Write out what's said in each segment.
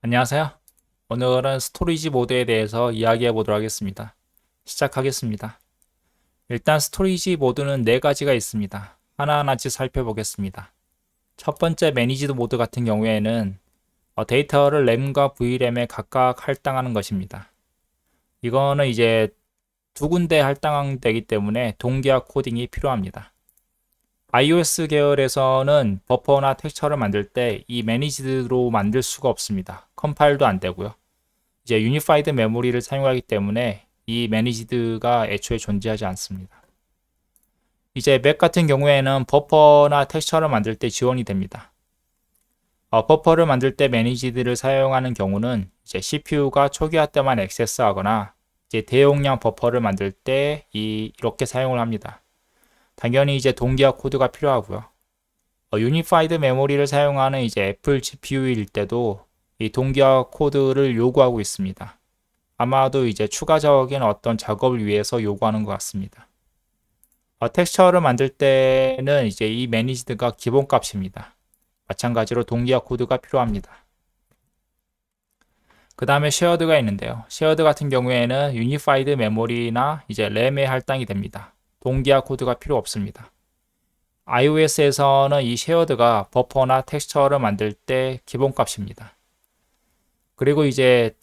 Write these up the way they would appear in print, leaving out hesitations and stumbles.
안녕하세요. 오늘은 스토리지 모드에 대해서 이야기해 보도록 하겠습니다. 시작하겠습니다. 일단 스토리지 모드는 네 가지가 있습니다. 하나하나씩 살펴보겠습니다. 첫 번째 매니지드 모드 같은 경우에는 데이터를 램과 VRAM에 각각 할당하는 것입니다. 이거는 이제 두 군데 할당되기 때문에 동기화 코딩이 필요합니다. iOS 계열에서는 버퍼나 텍스처를 만들 때 이 매니지드로 만들 수가 없습니다. 컴파일도 안 되고요. 이제 유니파이드 메모리를 사용하기 때문에 이 매니지드가 애초에 존재하지 않습니다. 이제 맥 같은 경우에는 버퍼나 텍스처를 만들 때 지원이 됩니다. 버퍼를 만들 때 매니지드를 사용하는 경우는 이제 CPU가 초기화 때만 액세스하거나 이제 대용량 버퍼를 만들 때 이렇게 사용을 합니다. 당연히 이제 동기화 코드가 필요하고요. 유니파이드 메모리를 사용하는 이제 애플 GPU일 때도 이 동기화 코드를 요구하고 있습니다. 아마도 이제 추가적인 어떤 작업을 위해서 요구하는 것 같습니다. 텍스처를 만들 때는 이제 이 매니지드가 기본값입니다. 마찬가지로 동기화 코드가 필요합니다. 그 다음에 쉐어드가 있는데요. 쉐어드 같은 경우에는 유니파이드 메모리나 이제 램에 할당이 됩니다. 동기화 코드가 필요 없습니다. iOS에서는 이 쉐어드가 버퍼나 텍스처를 만들 때 기본값입니다. 그리고 이제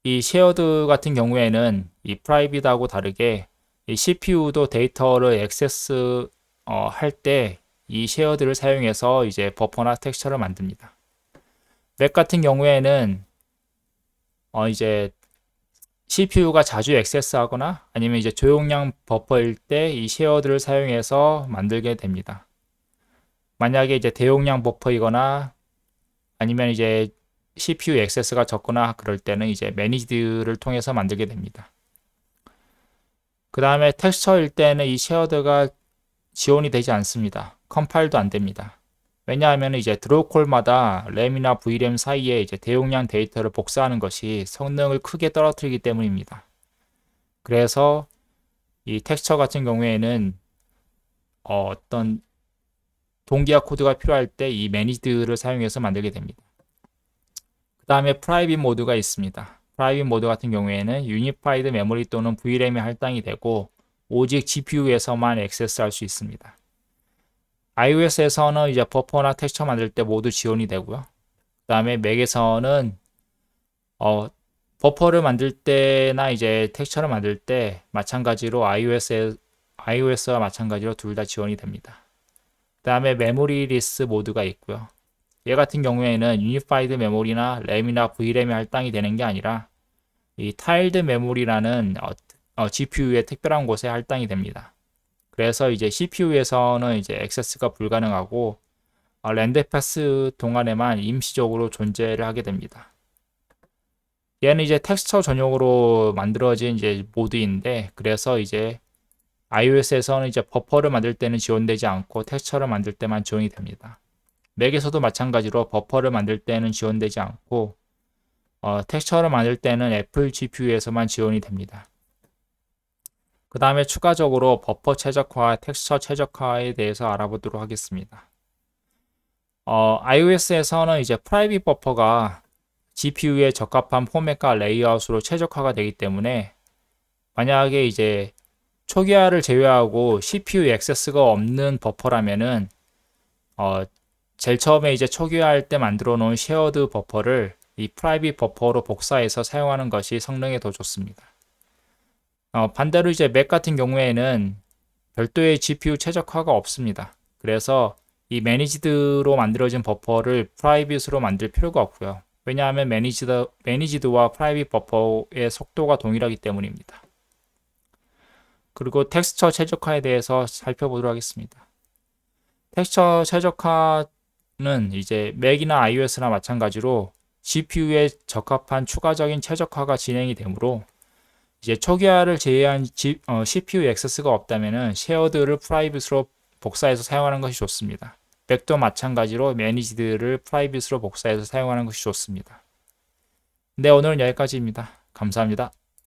이 쉐어드 같은 경우에는 이 프라이빗하고 다르게 이 CPU도 데이터를 액세스 할 때 이 쉐어드를 사용해서 이제 버퍼나 텍스처를 만듭니다. 맥 같은 경우에는 이제 CPU가 자주 액세스하거나 아니면 이제 조용량 버퍼일 때 이 쉐어드를 사용해서 만들게 됩니다. 만약에 이제 대용량 버퍼이거나 아니면 이제 CPU 액세스가 적거나 그럴 때는 이제 매니지드를 통해서 만들게 됩니다. 그 다음에 텍스처일 때는 이 쉐어드가 지원이 되지 않습니다. 컴파일도 안 됩니다. 왜냐하면 이제 드로우콜마다 램이나 VRAM 사이에 이제 대용량 데이터를 복사하는 것이 성능을 크게 떨어뜨리기 때문입니다. 그래서 이 텍스처 같은 경우에는 어떤 동기화 코드가 필요할 때 이 매니지드를 사용해서 만들게 됩니다. 그 다음에 프라이빗 모드가 있습니다. 프라이빗 모드 같은 경우에는 유니파이드 메모리 또는 VRAM이 할당이 되고 오직 GPU에서만 액세스할 수 있습니다. iOS에서는 이제 버퍼나 텍스처 만들 때 모두 지원이 되고요. 그 다음에 맥에서는 버퍼를 만들 때나 이제 텍스처를 만들 때 마찬가지로 iOS와 마찬가지로 둘 다 지원이 됩니다. 그 다음에 메모리 리스 모드가 있고요. 얘 같은 경우에는 유니파이드 메모리나 램이나 VRAM이 할당이 되는 게 아니라 이 타일드 메모리라는 GPU의 특별한 곳에 할당이 됩니다. 그래서 이제 CPU에서는 이제 액세스가 불가능하고 랜드 패스 동안에만 임시적으로 존재를 하게 됩니다. 얘는 이제 텍스처 전용으로 만들어진 이제 모드인데 그래서 이제 iOS에서는 이제 버퍼를 만들 때는 지원되지 않고 텍스처를 만들 때만 지원이 됩니다. 맥에서도 마찬가지로 버퍼를 만들 때는 지원되지 않고 텍스처를 만들 때는 애플 GPU에서만 지원이 됩니다. 그 다음에 추가적으로 버퍼 최적화, 텍스처 최적화에 대해서 알아보도록 하겠습니다. iOS에서는 이제 프라이빗 버퍼가 GPU에 적합한 포맷과 레이아웃으로 최적화가 되기 때문에 만약에 이제 초기화를 제외하고 CPU 액세스가 없는 버퍼라면은 제일 처음에 이제 초기화할 때 만들어 놓은 쉐어드 버퍼를 이 프라이빗 버퍼로 복사해서 사용하는 것이 성능에 더 좋습니다. 반대로 이제 맥 같은 경우에는 별도의 GPU 최적화가 없습니다. 그래서 이 매니지드로 만들어진 버퍼를 프라이빗으로 만들 필요가 없고요. 왜냐하면 매니지드와 프라이빗 버퍼의 속도가 동일하기 때문입니다. 그리고 텍스처 최적화에 대해서 살펴보도록 하겠습니다. 텍스처 최적화는 이제 맥이나 iOS나 마찬가지로 GPU에 적합한 추가적인 최적화가 진행이 되므로 이제 초기화를 제외한 CPU 액세스가 없다면 쉐어드를 프라이빗으로 복사해서 사용하는 것이 좋습니다. 맥도 마찬가지로 매니지드를 프라이빗으로 복사해서 사용하는 것이 좋습니다. 네, 오늘은 여기까지입니다. 감사합니다.